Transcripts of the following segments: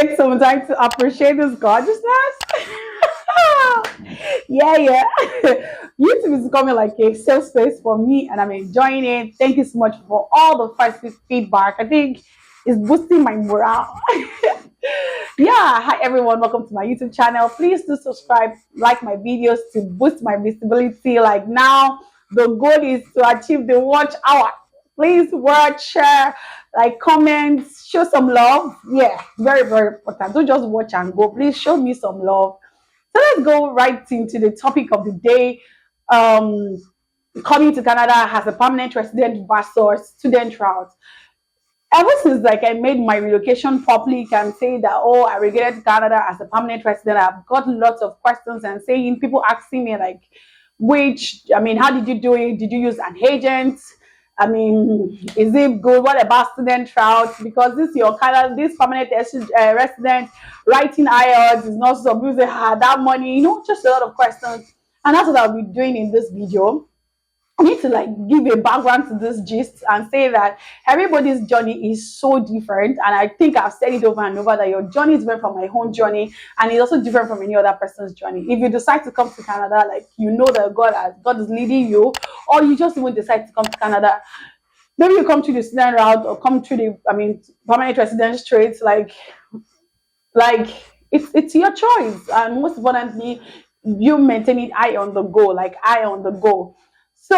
take some time to appreciate this gorgeousness. Yeah. YouTube is becoming like a safe space for me, and I'm enjoying it. Thank you so much for all the positive feedback. I think it's boosting my morale. Yeah, hi everyone, welcome to my YouTube channel. Please do subscribe, like my videos to boost my visibility. Like now, the goal is to achieve the watch hour. Please watch, share, like, comment, show some love. Yeah, very, very important. Don't just watch and go. Please show me some love. So let's go right into the topic of the day. Um, Coming to Canada as a permanent resident versus student route. Ever since like I made my relocation public and say that, oh, I relocated to Canada as a permanent resident, I've got lots of questions and saying, people asking me like, how did you do it? Did you use an agent? Is it good? What about student route? Because this permanent resident writing IELTS is not some people say, that money, just a lot of questions. And that's what I'll be doing in this video. I need to like give a background to this gist and say that everybody's journey is so different, and I think I've said it over and over that your journey is different from my own journey, and it's also different from any other person's journey. If you decide to come to Canada, like that God is leading you, or you just even decide to come to Canada, maybe you come to the student route or come to the permanent resident straight, like it's your choice, and most importantly, you maintain it eye on the goal. So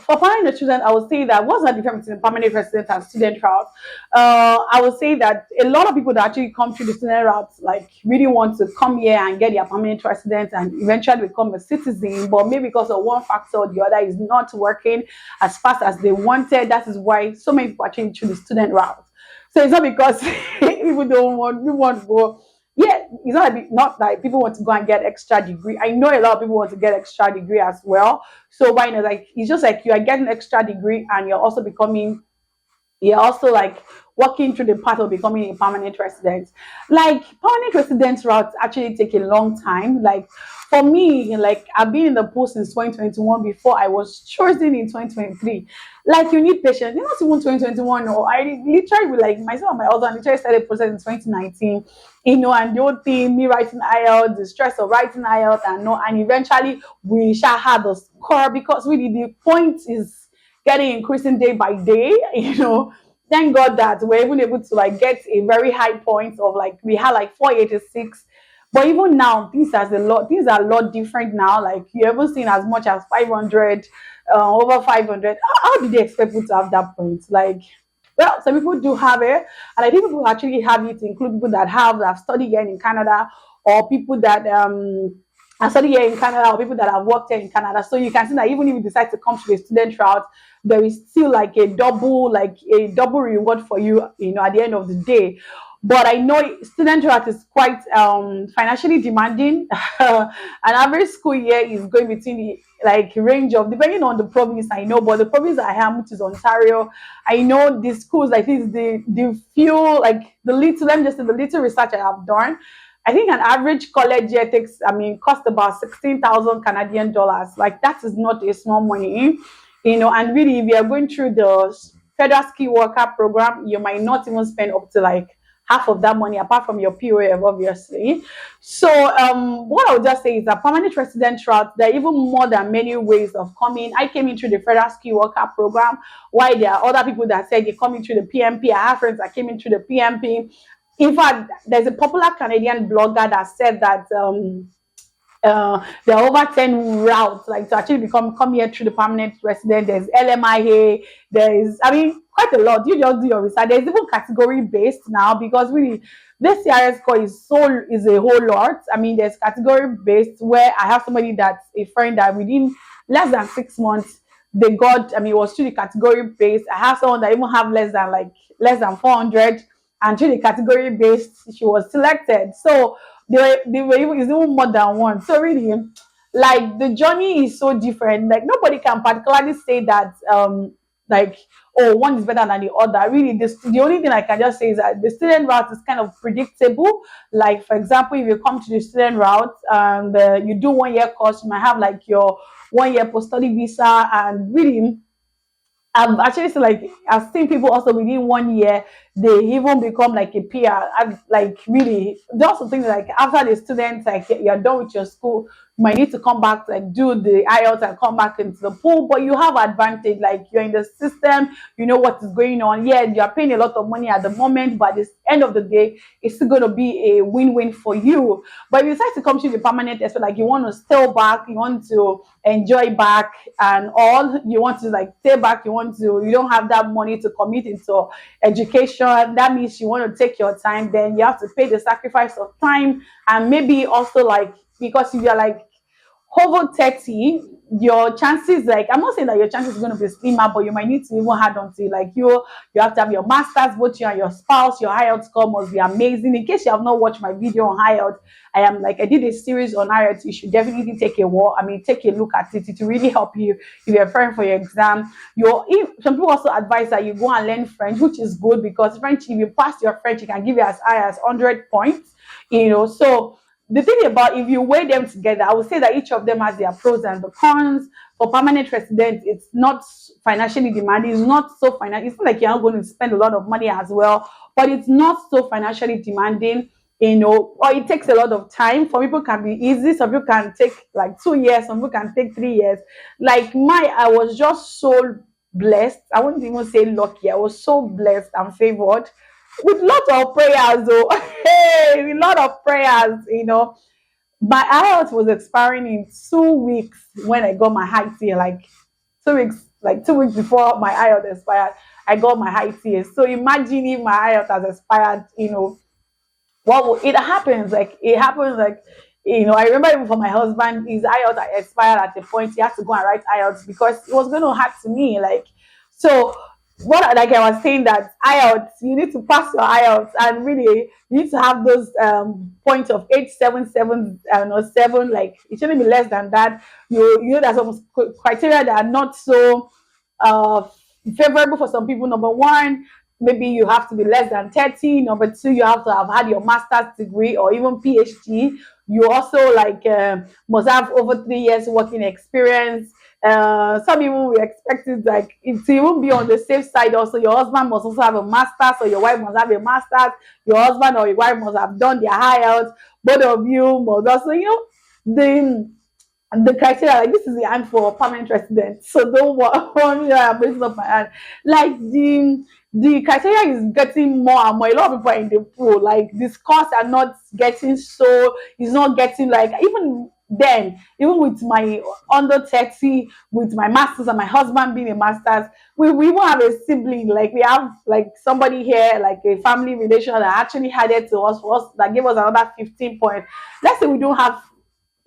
for permanent resident, I would say that what's the difference between permanent resident and student route? I would say that a lot of people that actually come through the student route like really want to come here and get their permanent residence and eventually become a citizen, but maybe because of one factor or the other is not working as fast as they wanted. That is why so many people actually choose the student route. So it's not because people want to go. Yeah, it's not that people want to go and get extra degree. I know a lot of people want to get extra degree as well. So why not? Like it's just like you are getting extra degree and you're also like walking through the path of becoming a permanent resident. Like permanent residence routes actually take a long time. Like for me, like I've been in the post since 2021 before I was chosen in 2023. Like you need patience. Not even 2021. No, I literally like myself and my husband literally started the process in 2019. And the whole thing, me writing IELTS, the stress of writing IELTS, and eventually we shall have the score because really the point is getting increasing day by day. Thank God that we're even able to like get a very high point of like we had like 486. But even now, things are a lot different now. Like you haven't seen as much as 500, over 500. How did they expect people to have that point? Like, well, some people do have it, and I think people actually have it, include people that have studied here in Canada, or people that have studied here in Canada, or people that have worked here in Canada. So you can see that even if you decide to come to the student route, there is still like a double reward for you, at the end of the day. But I know student route is quite financially demanding. An average school year is going between the like range of, depending on the province, I know, but the province I am, which is Ontario, I know the schools like this, the few like the little, let me just say the little research I have done. I think an average college year cost about 16,000 Canadian dollars. Like that is not a small money, and really if you are going through the federal ski worker program, you might not even spend up to like half of that money apart from your POF, obviously. So what I would just say is that permanent resident route, there are even more than many ways of coming. I came into the federal ski worker program, while there are other people that said they're coming through the PMP. I have friends that came into the PMP. In fact, there's a popular Canadian blogger that said that there are over 10 routes like to actually come here through the permanent resident. There's LMIA, quite a lot. You just do your research. There's even category based now, because really this CRS score is a whole lot. There's category based, where I have somebody that's a friend that within less than 6 months they got, it was through the category based. I have someone that even have less than 400, and through the category based she was selected. So they were even more than one. So really, like the journey is so different. Like nobody can particularly say that one is better than the other. Really, the only thing I can just say is that the student route is kind of predictable. Like for example, if you come to the student route and you do 1 year course, you might have like your 1 year post-study visa, and really I've actually seen, like, I've seen people also within 1 year they even become like a peer. And like, really, just some things like after the students, like, you're done with your school, you might need to come back, like, do the IELTS and come back into the pool. But you have advantage, like, you're in the system, you know what is going on. Yeah, you're paying a lot of money at the moment, but at the end of the day, it's still going to be a win-win for you. But if you decide to come to the permanent aspect, like, you want to stay back, you want to enjoy back and all, you want to like stay back, you don't have that money to commit into education, that means you want to take your time, then you have to pay the sacrifice of time. And maybe also, like, because if you're like over 30, your chances, like, I'm not saying that your chances is going to be slimmer, but you might need to even add on to, like, you have to have your masters, both you and your spouse. Your IELTS score must be amazing. In case you have not watched my video on IELTS, I did a series on IELTS. You should definitely take a look at it. It will really help you if you're preparing for your exam. Some people also advise that you go and learn French, which is good, because French, if you pass your French, you can give you as high as 100 points, so the thing about, if you weigh them together, I would say that each of them has their pros and the cons. For permanent residents, it's not financially demanding. It's not so financial. It's not like you're not going to spend a lot of money as well, but it's not so financially demanding. Or it takes a lot of time. For people, it can be easy. Some people can take like 2 years. Some people can take 3 years. Like I was just so blessed. I wouldn't even say lucky. I was so blessed and favored with lots of prayers, though. Hey, a lot of prayers. My IELTS was expiring in 2 weeks when I got my high tier, like 2 weeks, like 2 weeks before my IELTS expired, I got my high tier. So imagine if my IELTS has expired, it happens like, I remember even for my husband, his IELTS expired at a point. He had to go and write IELTS because it was going to hurt to me. Like, so what, like I was saying, that IELTS, you need to pass your IELTS, and really you need to have those points of 877 or 7. Like, it shouldn't be less than that. There's some criteria that are not so uh favorable for some people. Number one, maybe you have to be less than 30. Number two, you have to have had your master's degree or even PhD. You also, like, must have over 3 years working experience. Some people will expect it, like, it to even be on the safe side. Also, your husband must also have a master's, or your wife must have a master's. Your husband or your wife must have done their IELTS. Both of you must also, the criteria, like, this is the hand for permanent residents. So don't worry, I'm raising up my hand. Like, the criteria is getting more and more. A lot of people are in the pool. Like, the scores are not getting so. It's not getting, like, even then, even with my under 30, with my masters and my husband being a master's, we even have a sibling. Like, we have like somebody here, like a family relation that actually added to us for us, that gave us another 15 points. Let's say we don't have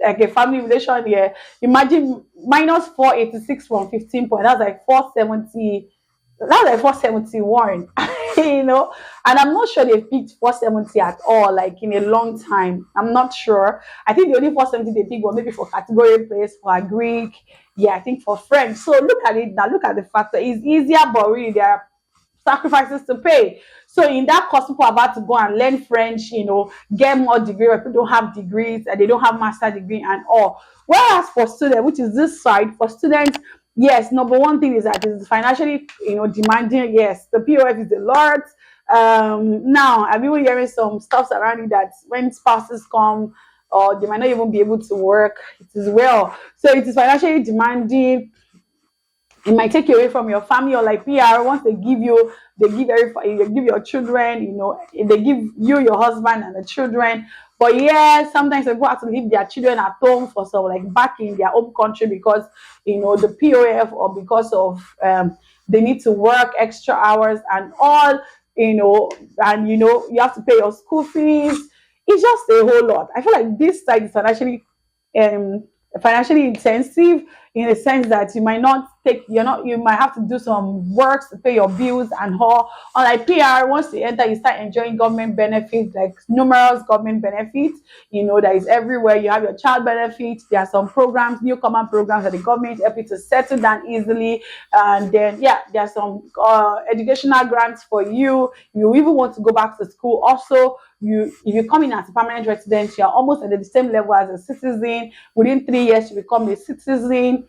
like a family relation here. Imagine minus 486 from 15 points. That's like 470. That's like 471. And I'm not sure they picked 470 at all, like, in a long time. I'm not sure. I think the only 470 they picked was maybe for category place, for Greek. Yeah, I think for French. So look at it now. Look at the factor. It's easier, but really there are sacrifices to pay. So in that course, people are about to go and learn French, get more degree. People don't have degrees and they don't have master degree and all. Whereas for students, which is this side, for students, yes, number one thing is that it's financially, demanding. Yes, the POF is a lot. Now, I've been hearing some stuff around it that when spouses come, or they might not even be able to work, it is well. So it is financially demanding. It might take you away from your family, or like PR. Once they give your children, they give you your husband and the children. But yeah, sometimes people have to leave their children at home for some, like, back in their home country, because the POF, or because of they need to work extra hours and all, and you have to pay your school fees. It's just a whole lot. I feel like this side is financially intensive, in the sense that you might have to do some work to pay your bills and all. Unlike PR, once you enter, you start enjoying government benefits, like numerous government benefits, that is everywhere. You have your child benefits. There are some programs, new common programs that the government help you to settle down easily. And then, yeah, there are some educational grants for you. You even want to go back to school. Also, if you come in as a permanent resident, you're almost at the same level as a citizen. Within 3 years, you become a citizen.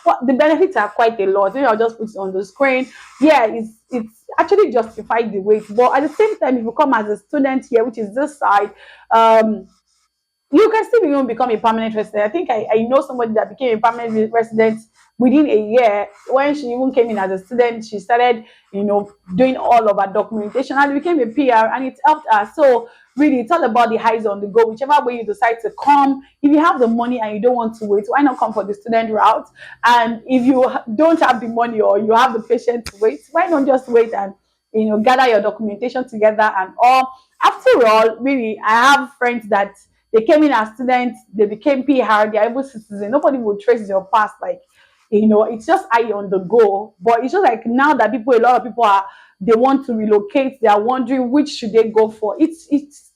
what the benefits are quite a lot. Maybe I'll just put it on the screen. Yeah, it's actually justified the wait. But at the same time, if you come as a student here, which is this side, um, you can still even become a permanent resident. I think I know somebody that became a permanent resident within a year. When she even came in as a student, she started, doing all of her documentation and became a PR, and it helped her. So really, it's all about the highs on the go. Whichever way you decide to come, if you have the money and you don't want to wait, why not come for the student route? And if you don't have the money or you have the patience to wait, why not just wait and gather your documentation together and all. After all, really, I have friends that they came in as students, they became PR, they're able citizens. Nobody will trace your past. Like, it's just eye on the go. But it's just like now that a lot of people they want to relocate, they are wondering which should they go for. It's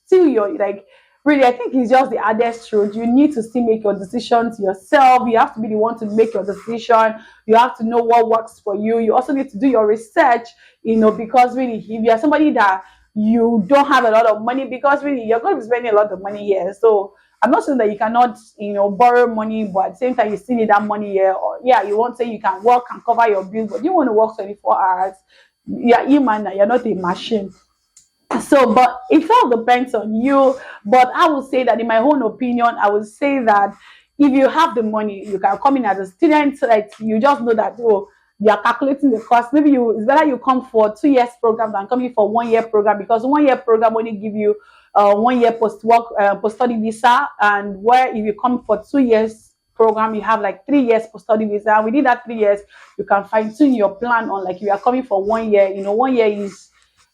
still your, like, really, I think it's just the hardest truth. You need to still make your decisions yourself. You have to be the one to make your decision. You have to know what works for you. You also need to do your research, because really, if you are somebody that you don't have a lot of money, because really you're going to be spending a lot of money here. So I'm not saying that you cannot, borrow money, but at the same time you still need that money here. Or yeah, you won't say you can work and cover your bills, but you want to work 24 hours. You're human, you're not a machine. So, but it all depends on you. But I would say that, in my own opinion, I would say that if you have the money, you can come in as a student. Like, you just know that, you are calculating the cost. Maybe it's better you come for 2 years program than coming for 1 year program, because 1 year program only give you 1 year post work post study visa, and where if you come for 2 years program, you have like 3 years post study visa. And within that 3 years, you can fine tune your plan on, like, if you are coming for 1 year. 1 year is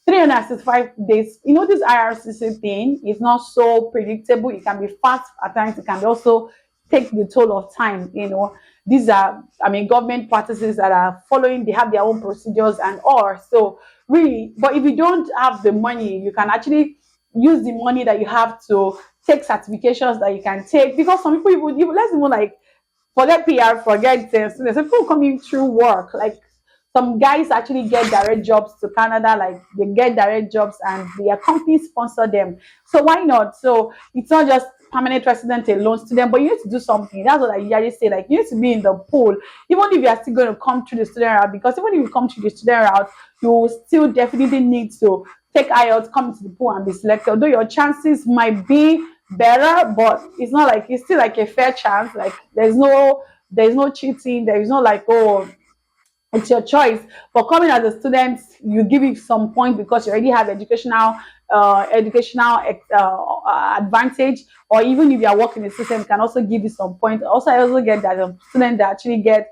365 days. This IRCC thing is not so predictable. It can be fast at times. It can also take the toll of time. These are, government practices that are following. They have their own procedures and all. So really, but if you don't have the money, you can actually use the money that you have to take certifications that you can take. Because some people, even let's even like forget PR, forget students. Some people coming through work, like some guys actually get direct jobs to Canada, like they get direct jobs and their company sponsor them. So why not? So it's not just permanent resident alone student, but you need to do something. That's what I usually say. Like, you need to be in the pool, even if you are still going to come through the student route, because even if you come through the student route, you will still definitely need to take IELTS, come to the pool and be selected. Although your chances might be better, but it's still like a fair chance. Like, there's no cheating. There is no like, oh, it's your choice. But coming as a student, you give it some point because you already have educational advantage. Or even if you are working in the system, can also give you some point. Also, I also get that students that actually get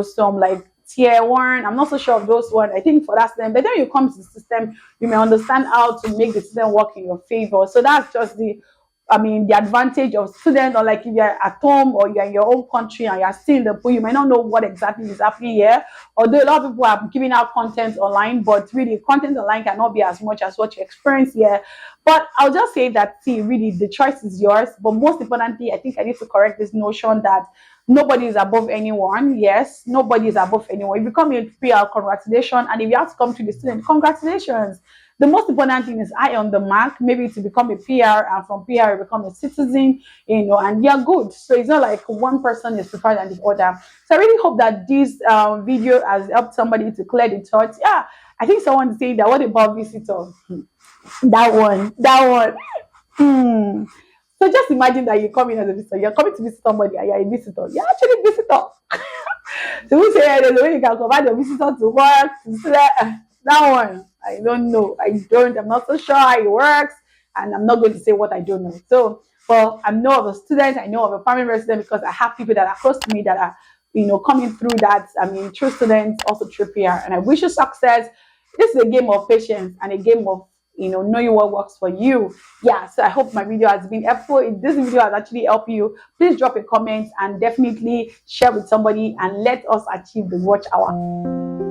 some like tier one. I'm not so sure of those one. I think for that student, but then you come to the system, you may understand how to make the system work in your favor. So that's just the advantage of students. Or like if you're at home or you're in your own country and you're still in the pool, you might not know what exactly is happening here. Although a lot of people are giving out content online, but really content online cannot be as much as what you experience here. But I'll just say that, see, really the choice is yours. But most importantly, I think I need to correct this notion that nobody is above anyone. Yes, nobody is above anyone. If you come in PR, congratulations. And if you have to come to the student, congratulations. The most important thing is eye on the mark, maybe to become a PR, and from PR you become a citizen, and you're good. So it's not like one person is preferred than the other. So I really hope that this video has helped somebody to clear the thoughts. Yeah, I think someone said that, what about visitor? That one. So just imagine that you come in as a visitor. You're coming to visit somebody and you're a visitor. You're actually a visitor. So we say there's a way you can convert your visitor to work. That one, I don't know. I'm not so sure how it works. And I'm not going to say what I don't know. So, well, I know of a student, I know of a permanent resident, because I have people that are close to me that are, coming through that. True students, also true PR. And I wish you success. This is a game of patience and a game of knowing what works for you. Yeah, so I hope my video has been helpful. If this video has actually helped you, please drop a comment and definitely share with somebody, and let us achieve the watch hour.